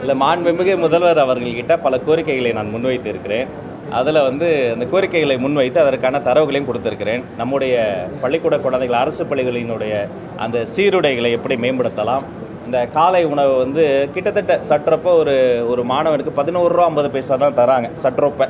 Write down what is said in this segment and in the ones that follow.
இல்லை, மாண்புமிகு முதல்வர் அவர்கள்கிட்ட பல கோரிக்கைகளை நான் முன்வைத்து இருக்கிறேன். அதில் அந்த கோரிக்கைகளை முன்வைத்து அதற்கான தரவுகளையும் கொடுத்துருக்கிறேன். நம்முடைய பள்ளிக்கூட குழந்தைகள், அரசு பள்ளிகளினுடைய அந்த சீருடைகளை எப்படி மேம்படுத்தலாம், இந்த காலை உணவு கிட்டத்தட்ட சற்றப்போ ஒரு மாணவனுக்கு 11 ரூபா 50 பைசா தான் தராங்க சற்றப்போ.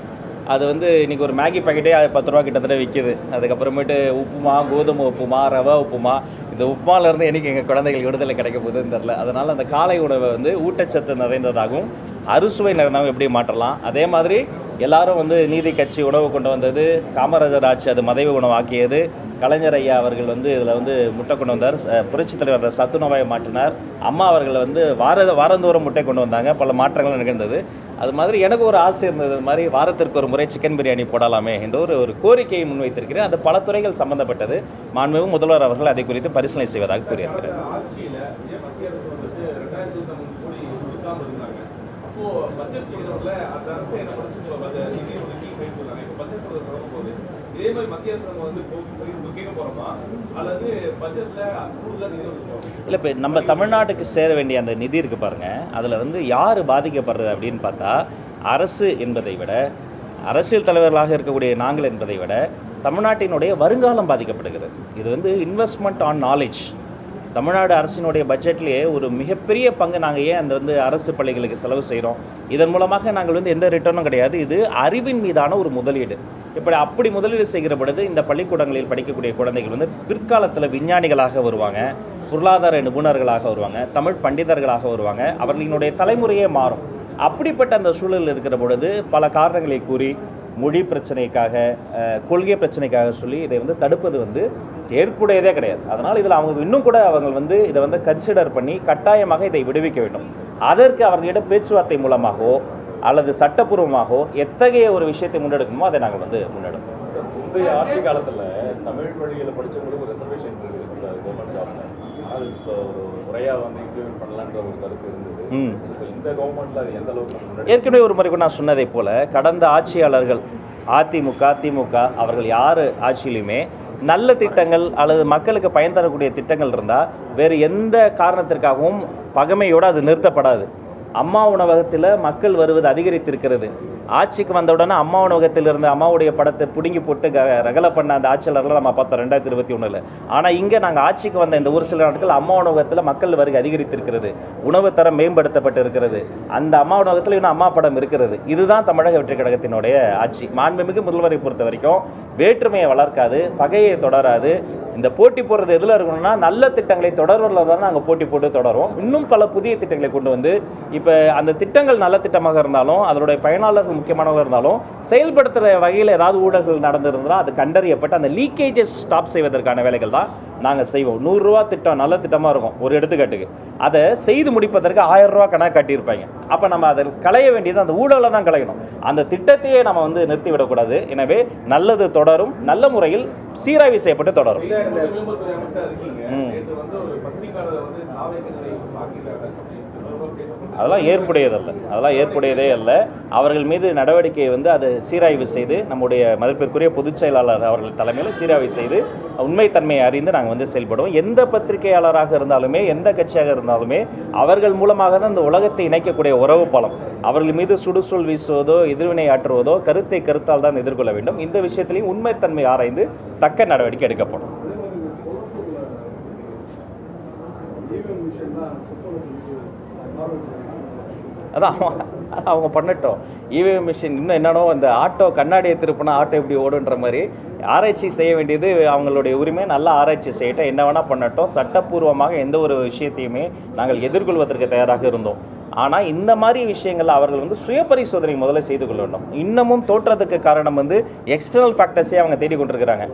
அது இன்றைக்கி ஒரு மேகி பாக்கெட்டே 10 ரூபா கிட்டத்தட்ட விற்கிது. அதுக்கப்புறமேட்டு உப்புமா, கோதுமை உப்புமா, ரவா உப்புமா, இந்த உப்புமாலேருந்து என்றைக்கு எங்கள் குழந்தைகளுக்கு விடுதலை கிடைக்க போகுதுன்னு தெரில. அதனால் அந்த காலை உணவை ஊட்டச்சத்து நிறைந்ததாகவும் அறுசுவை நிறைந்ததாகவும் எப்படி மாற்றலாம். அதே மாதிரி எல்லாரும் நீதி கட்சி உணவு கொண்டு வந்தது, காமராஜர் ஆட்சி அது மதிய உணவு ஆக்கியது, கலைஞர் ஐயா அவர்கள் இதில் முட்டை கொண்டு வந்தார், புரட்சித் தலைவர் சத்துணவாயை மாற்றினார், அம்மா அவர்கள் வாரந்தோறும் முட்டை கொண்டு வந்தாங்க, பல மாற்றங்கள் நிகழ்ந்தது. அது மாதிரி எனக்கு ஒரு ஆசை இருந்தது, அது மாதிரி வாரத்திற்கு ஒரு முறை சிக்கன் பிரியாணி போடலாமே என்ற ஒரு கோரிக்கையை முன்வைத்திருக்கிறேன். அது பல துறைகள் சம்பந்தப்பட்டது. மாண்புமிகு முதல்வர் அவர்கள் அதை குறித்து பரிசீலனை செய்வதாக கூறியிருக்கிறார். இல்லை, இப்போ நம்ம தமிழ்நாட்டுக்கு சேர வேண்டிய அந்த நிதி இருக்குது பாருங்கள், அதில் யார் பாதிக்கப்படுறது அப்படின்னு பார்த்தா, அரசு என்பதை விட, அரசியல் தலைவர்களாக இருக்கக்கூடிய நாங்கள் என்பதை விட தமிழ்நாட்டினுடைய வருங்காலம் பாதிக்கப்படுகிறது. இது இன்வெஸ்ட்மெண்ட் ஆன் நாலேஜ். தமிழ்நாடு அரசினுடைய பட்ஜெட்லேயே ஒரு மிகப்பெரிய பங்கு நாங்கள் ஏன் அந்த அரசு பள்ளிகளுக்கு செலவு செய்கிறோம். இதன் மூலமாக நாங்கள் எந்த ரிட்டர்னும் கிடையாது. இது அறிவின் மீதான ஒரு முதலீடு. அப்படி முதலீடு செய்கிற பொழுது இந்த பள்ளிக்கூடங்களில் படிக்கக்கூடிய குழந்தைகள் பிற்காலத்தில் விஞ்ஞானிகளாக வருவாங்க, பொருளாதார நிபுணர்களாக வருவாங்க, தமிழ் பண்டிதர்களாக வருவாங்க, அவர்களினுடைய தலைமுறையே மாறும். அப்படிப்பட்ட அந்த சூழலில் இருக்கிற பொழுது பல காரணங்களை கூறி, மொழி பிரச்சனைக்காக, கொள்கை பிரச்சனைக்காக சொல்லி இதை தடுப்பது ஏற்புடையதே கிடையாது. அதனால் இதில் அவங்க இன்னும் கூட அவங்க இதை கன்சிடர் பண்ணி கட்டாயமாக இதை விடுவிக்க வேண்டும். அதற்கு அவர்களிடம் பேச்சுவார்த்தை மூலமாகவோ அல்லது சட்டப்பூர்வமாகவோ எத்தகைய ஒரு விஷயத்தை முன்னெடுக்கணுமோ அதை நாங்கள் முன்னெடுப்போம். முந்தைய ஆட்சி காலத்தில் தமிழ் வழியில் படித்தவங்களுக்கு ஒரு ரிசர்வேஷன் இருக்குது கவர்மெண்ட் ஜாப்ல. அது இப்போ ஒரு முறையாக இம்ப்ளிமெண்ட் பண்ணலான்ற ஒரு கருத்து இருந்தது. இந்த கவர்மெண்ட்டில் அது எந்த அளவுக்கு? ஏற்கனவே ஒரு முறை கூட நான் சொன்னதை போல, கடந்த ஆட்சியாளர்கள் அதிமுக, திமுக அவர்கள் யார் ஆட்சியிலுமே நல்ல திட்டங்கள் அல்லது மக்களுக்கு பயன் தரக்கூடிய திட்டங்கள் இருந்தால் வேறு எந்த காரணத்திற்காகவும் பகைமையோடு அது நிறுத்தப்படாது. அம்மா உணவகத்தில் மக்கள் வருவது அதிகரித்திருக்கிறது. ஆட்சிக்கு வந்தவுடனே அம்மா உணவகத்தில் இருந்த அம்மாவுடைய படத்தை பிடுங்கி போட்டு ரகலை பண்ண அந்த ஆட்சியாளர்கள் நம்ம பார்த்தோம் 2021. ஆனால் இங்கே நாங்கள் ஆட்சிக்கு வந்த இந்த ஒரு சில நாட்கள் அம்மா உணவகத்தில் மக்கள் வருகை அதிகரித்திருக்கிறது, உணவு தரம் மேம்படுத்தப்பட்டு இருக்கிறது, அந்த அம்மா உணவகத்தில் இன்னும் அம்மா படம் இருக்கிறது. இதுதான் தமிழக வெற்றி கழகத்தினுடைய ஆட்சி. மாண்புமிகு முதல்வரை பொறுத்த வரைக்கும் வேற்றுமையை வளர்க்காது, பகையை தொடராது. இந்த போட்டி போடுறது எதில் இருக்கணும்னா நல்ல திட்டங்களை தொடர்வதில் தான் நாங்கள் போட்டி போட்டு தொடரும். இன்னும் பல புதிய திட்டங்களை கொண்டு இப்போ அந்த திட்டங்கள் நல்ல திட்டமாக இருந்தாலும் அதனுடைய பயனாளர்கள் முக்கியமானவர்கள் இருந்தாலும் செயல்படுத்துகிற வகையில் ஏதாவது ஊழல்கள் நடந்திருந்தால் அது கண்டறியப்பட்டு அந்த லீக்கேஜஸ் ஸ்டாப் செய்வதற்கான வேலைகள் தான் நாங்கள் செய்வோம். 100 ரூபா திட்டம் நல்ல திட்டமாக இருக்கும் ஒரு எடுத்துக்காட்டுக்கு, அதை செய்து முடிப்பதற்கு 1000 ரூபா கணக்கு காட்டியிருப்பாங்க. அப்போ நம்ம அதை களைய வேண்டியது அந்த ஊழலை தான் களையணும். அந்த திட்டத்தையே நம்ம நிறுத்திவிடக்கூடாது. எனவே நல்லது தொடரும், நல்ல முறையில் சீராய்வு செய்யப்பட்டு தொடரும். அதெல்லாம் ஏற்புடையதே அல்ல. அவர்கள் மீது நடவடிக்கை அதை சீராய்வு செய்து நம்முடைய மதிப்பிற்குரிய பொதுச் செயலாளர் அவர்கள் தலைமையில் சீராய்வு செய்து உண்மைத்தன்மையை அறிந்து நாங்கள் செயல்படுவோம். எந்த பத்திரிகையாளராக இருந்தாலுமே, எந்த கட்சியாக இருந்தாலுமே அவர்கள் மூலமாக தான் இந்த உலகத்தை இணைக்கக்கூடிய உறவு பாலம். அவர்கள் மீது சுடுசொல் வீசுவதோ எதிர்வினை ஆற்றுவதோ கருத்தை கருத்தால் தான் எதிர்கொள்ள வேண்டும். இந்த விஷயத்திலையும் உண்மைத்தன்மை ஆராய்ந்து தக்க நடவடிக்கை எடுக்கப்படும். அதான் அவங்க பண்ணட்டும். இவிஎம் மிஷின் இன்னும் என்னன்னோ அந்த ஆட்டோ கண்ணாடியை திருப்பினா ஆட்டோ எப்படி ஓடுன்ற மாதிரி ஆராய்ச்சி செய்ய வேண்டியது அவங்களுடைய உரிமை. நல்லா ஆராய்ச்சி செய்யட்டும், என்ன வேணால் பண்ணட்டும். சட்டப்பூர்வமாக எந்த ஒரு விஷயத்தையுமே நாங்கள் எதிர்கொள்வதற்கு தயாராக இருந்தோம். ஆனால் இந்த மாதிரி விஷயங்கள் அவர்கள் சுய பரிசோதனை முதல்ல செய்து கொள்ள வேண்டும். இன்னமும் தோற்றத்துக்கு காரணம் எக்ஸ்டர்னல் ஃபேக்டர்ஸே அவங்க தேடிக்கொண்டிருக்கிறாங்க.